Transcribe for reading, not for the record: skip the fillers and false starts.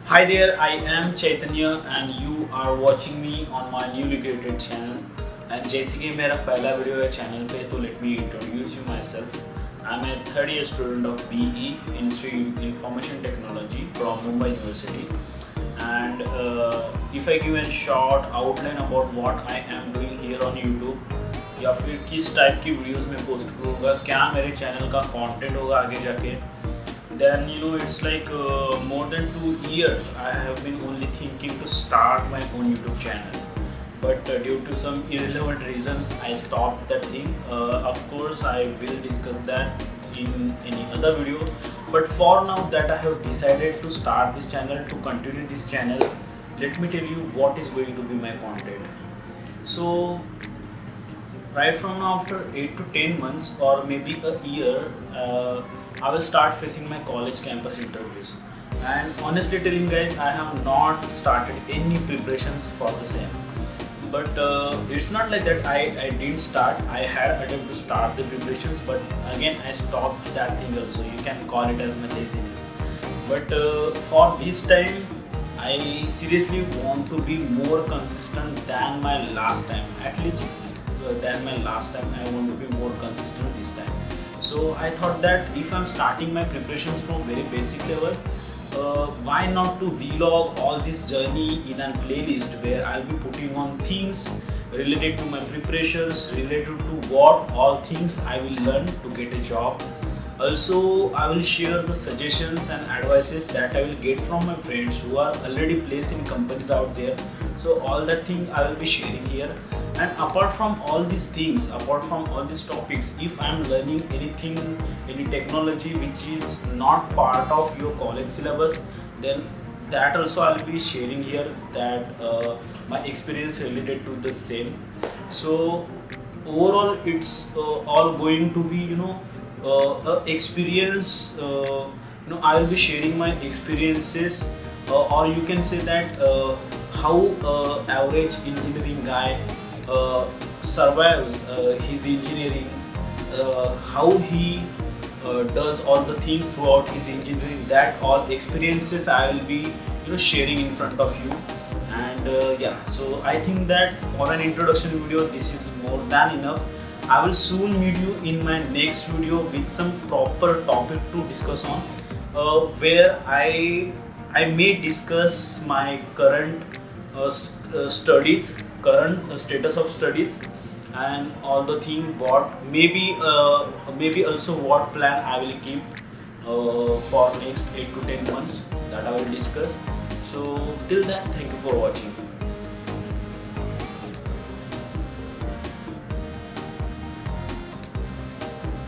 Hi there, I am Chaitanya and you are watching me on my newly created channel. And जैसे कि मेरा पहला video है channel पे, तो let me introduce you myself. I'm a third year student of BE Institute Information Technology from Mumbai University. And if I give a short outline about what I am doing here on YouTube या फिर किस type की videos में post करूँगा, क्या मेरे channel का content होगा आगे जाके, then it's like more than 2 years I have been only thinking to start my own YouTube channel, but due to some irrelevant reasons I stopped that thing. Of course I will discuss that in any other video, but for now that I have decided to start this channel, to continue this channel, let me tell you what is going to be my content. So right from now, after 8 to 10 months or maybe a year, I will start facing my college campus interviews. And honestly telling guys, I have not started any preparations for the same. But it's not like that I didn't start. I had attempt to start the preparations, but again I stopped that thing also. You can call it as my laziness. But for this time, I seriously want to be more consistent than my last time. At least than my last time, I want to be more consistent this time. So I thought that if I'm starting my preparations from very basic level, why not to vlog all this journey in a playlist where I'll be putting on things related to my preparations, related to what all things I will learn to get a job. Also, I will share the suggestions and advices that I will get from my friends who are already placed in companies out there. So all that thing I will be sharing here. And apart from all these things, apart from all these topics, if I am learning anything, any technology which is not part of your college syllabus, then that also I'll be sharing here, that my experience related to the same. So overall, it's all going to be experience. I will be sharing my experiences, or you can say that how average engineering guy survives his engineering, how he does all the things throughout his engineering. That all experiences I will be sharing in front of you. And yeah, so I think that for an introduction video this is more than enough. I will soon meet you in my next video with some proper topic to discuss on, where I may discuss my current studies, current status of studies, and all the thing what maybe also what plan I will keep for next 8 to 10 months, that I will discuss. So till then, thank you for watching.